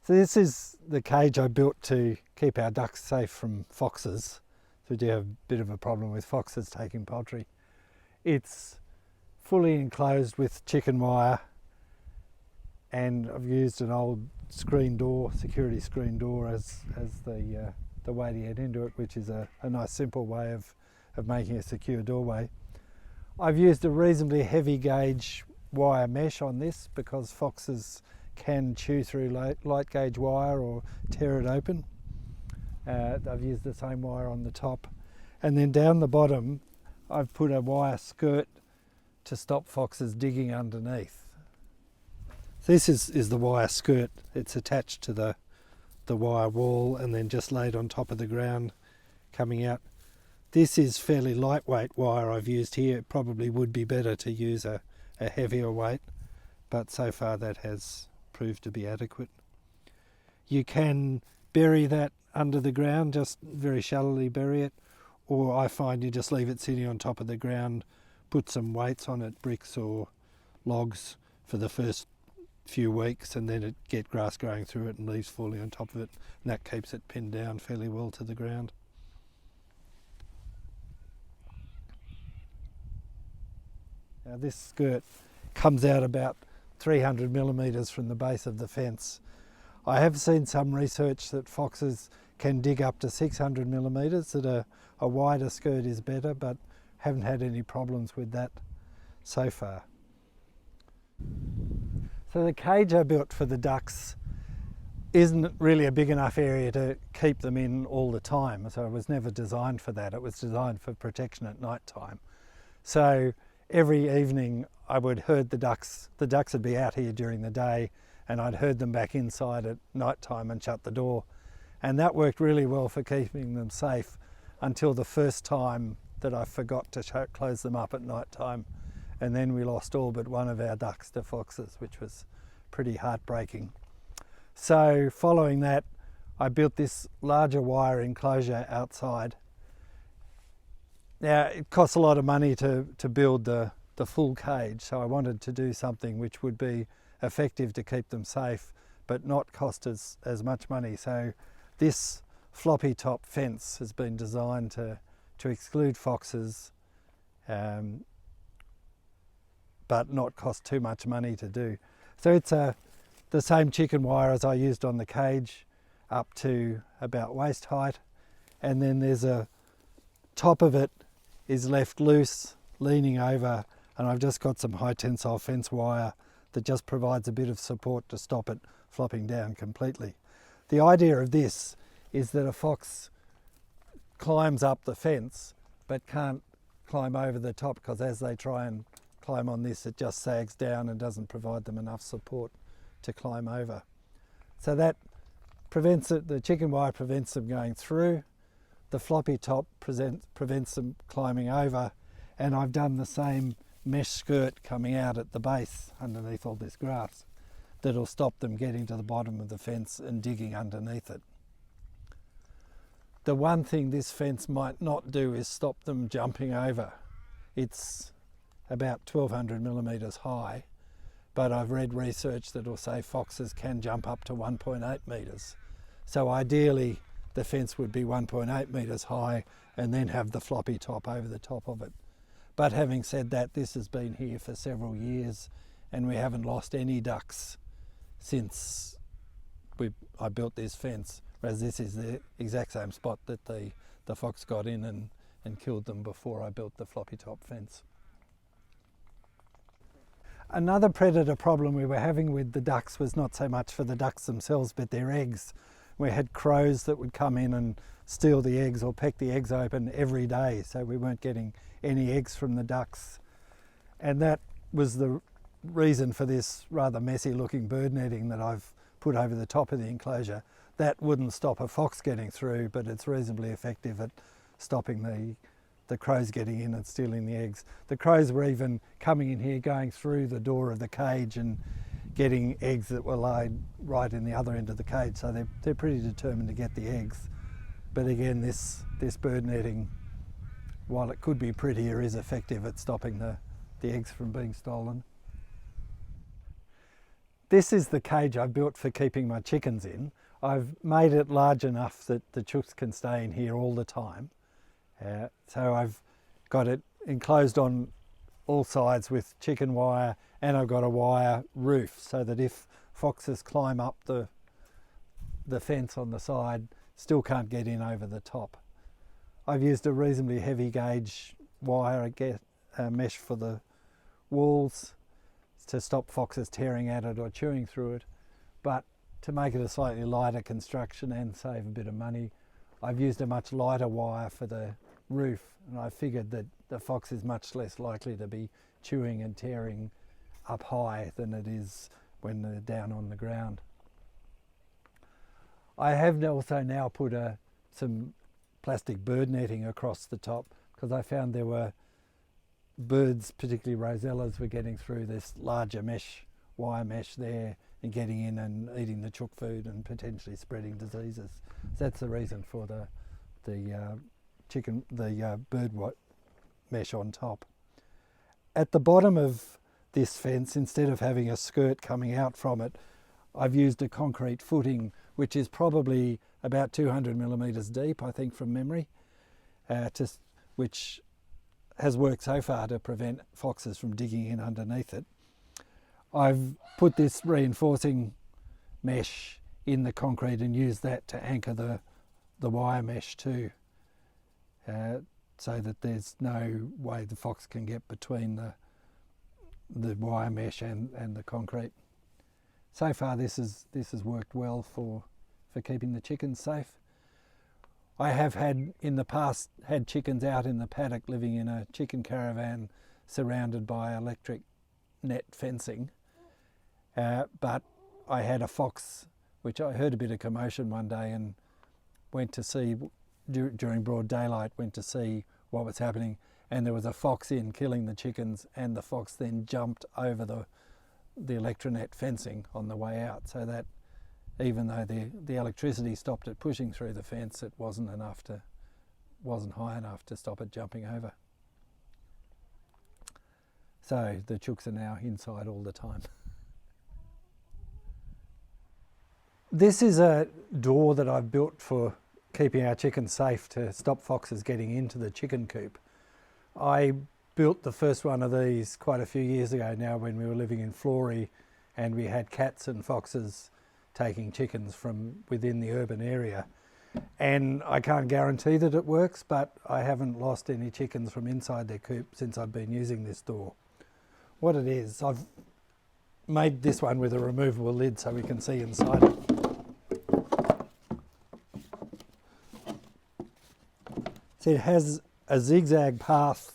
So this is the cage I built to keep our ducks safe from foxes. So we do have a bit of a problem with foxes taking poultry. It's fully enclosed with chicken wire, and I've used an old screen door, security screen door as the way to get into it, which is a nice simple way of making a secure doorway. I've used a reasonably heavy gauge wire mesh on this because foxes can chew through light gauge wire or tear it open. I've used the same wire on the top, and then down the bottom I've put a wire skirt to stop foxes digging underneath. This is the wire skirt. It's attached to the wire wall and then just laid on top of the ground coming out. This is fairly lightweight wire I've used here. It probably would be better to use a heavier weight, but so far that has proved to be adequate. You can bury that under the ground, just very shallowly bury it, or I find you just leave it sitting on top of the ground, put some weights on it, bricks or logs for the first few weeks, and then it get grass growing through it and leaves falling on top of it, and that keeps it pinned down fairly well to the ground. Now this skirt comes out about 300 millimetres from the base of the fence. I have seen some research that foxes can dig up to 600 millimetres, that a wider skirt is better, but haven't had any problems with that so far. So the cage I built for the ducks isn't really a big enough area to keep them in all the time, so it was never designed for that. It was designed for protection at night time. So every evening I would herd the ducks. The ducks would be out here during the day, and I'd herd them back inside at night time and shut the door. And that worked really well for keeping them safe until the first time that I forgot to close them up at night time. And then we lost all but one of our ducks to foxes, which was pretty heartbreaking. So following that, I built this larger wire enclosure outside. Now, it costs a lot of money to build the full cage, so I wanted to do something which would be effective to keep them safe, but not cost as much money. So this floppy top fence has been designed to exclude foxes, but not cost too much money to do. So it's the same chicken wire as I used on the cage, up to about waist height, and then there's a top of it is left loose, leaning over, and I've just got some high tensile fence wire that just provides a bit of support to stop it flopping down completely. The idea of this is that a fox climbs up the fence but can't climb over the top, because as they try and climb on this, it just sags down and doesn't provide them enough support to climb over. So that prevents it. The chicken wire prevents them going through. The floppy top prevents them climbing over, and I've done the same mesh skirt coming out at the base underneath all this grass that'll stop them getting to the bottom of the fence and digging underneath it. The one thing this fence might not do is stop them jumping over. It's about 1200 millimetres high, but I've read research that will say foxes can jump up to 1.8 metres. So ideally the fence would be 1.8 metres high and then have the floppy top over the top of it. But having said that, this has been here for several years and we haven't lost any ducks since I built this fence, whereas this is the exact same spot that the fox got in and killed them before I built the floppy top fence. Another predator problem we were having with the ducks was not so much for the ducks themselves, but their eggs. We had crows that would come in and steal the eggs or peck the eggs open every day, so we weren't getting any eggs from the ducks. And that was the reason for this rather messy looking bird netting that I've put over the top of the enclosure. That wouldn't stop a fox getting through, but it's reasonably effective at stopping the crows getting in and stealing the eggs. The crows were even coming in here, going through the door of the cage and getting eggs that were laid right in the other end of the cage, so they're pretty determined to get the eggs. But again, this bird netting, while it could be prettier, is effective at stopping the eggs from being stolen. This is the cage I built for keeping my chickens in. I've made it large enough that the chooks can stay in here all the time. So I've got it enclosed on all sides with chicken wire, and I've got a wire roof so that if foxes climb up the fence on the side, still can't get in over the top. I've used a reasonably heavy gauge wire, mesh for the walls to stop foxes tearing at it or chewing through it, but to make it a slightly lighter construction and save a bit of money, I've used a much lighter wire for the roof, and I figured that the fox is much less likely to be chewing and tearing up high than it is when they're down on the ground. I have also now put some plastic bird netting across the top because I found there were birds, particularly rosellas, were getting through this larger wire mesh there and getting in and eating the chook food and potentially spreading diseases. That's the reason for the bird mesh on top. At the bottom of this fence, instead of having a skirt coming out from it, I've used a concrete footing which is probably about 200 millimetres deep, I think from memory, which has worked so far to prevent foxes from digging in underneath it. I've put this reinforcing mesh in the concrete and used that to anchor the wire mesh too, so that there's no way the fox can get between the wire mesh and the concrete. So far this has worked well for keeping the chickens safe. I have in the past had chickens out in the paddock living in a chicken caravan surrounded by electric net fencing, but I had a fox which I heard a bit of commotion one day and went to see during broad daylight, went to see what was happening, and there was a fox in killing the chickens, and the fox then jumped over the electronet fencing on the way out, so that even though the electricity stopped it pushing through the fence, it wasn't high enough to stop it jumping over. So the chooks are now inside all the time. This is a door that I've built for keeping our chickens safe to stop foxes getting into the chicken coop. I built the first one of these quite a few years ago now when we were living in Flory and we had cats and foxes taking chickens from within the urban area. And I can't guarantee that it works, but I haven't lost any chickens from inside their coop since I've been using this door. What it is, I've made this one with a removable lid so we can see inside it. So it has a zigzag path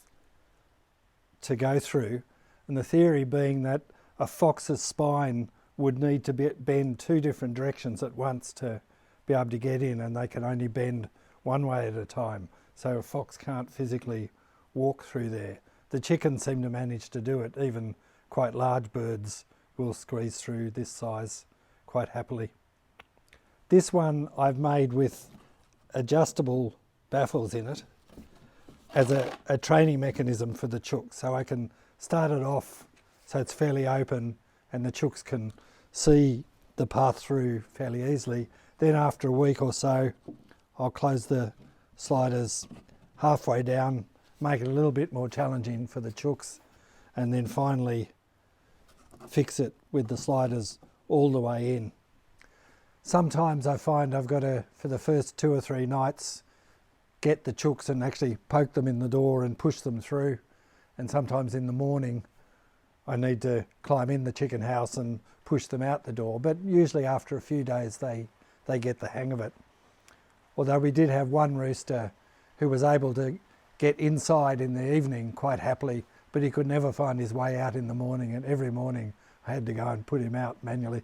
to go through, and the theory being that a fox's spine would need to bend two different directions at once to be able to get in, and they can only bend one way at a time, so a fox can't physically walk through there. The chickens seem to manage to do it. Even quite large birds will squeeze through this size quite happily. This one I've made with adjustable baffles in it as a training mechanism for the chooks, so I can start it off so it's fairly open and the chooks can see the path through fairly easily. Then after a week or so I'll close the sliders halfway down, make it a little bit more challenging for the chooks, and then finally fix it with the sliders all the way in. Sometimes I find I've got to, for the first 2 or 3 nights, get the chooks and actually poke them in the door and push them through, and sometimes in the morning I need to climb in the chicken house and push them out the door, but usually after a few days they get the hang of it. Although we did have one rooster who was able to get inside in the evening quite happily, but he could never find his way out in the morning, and every morning I had to go and put him out manually.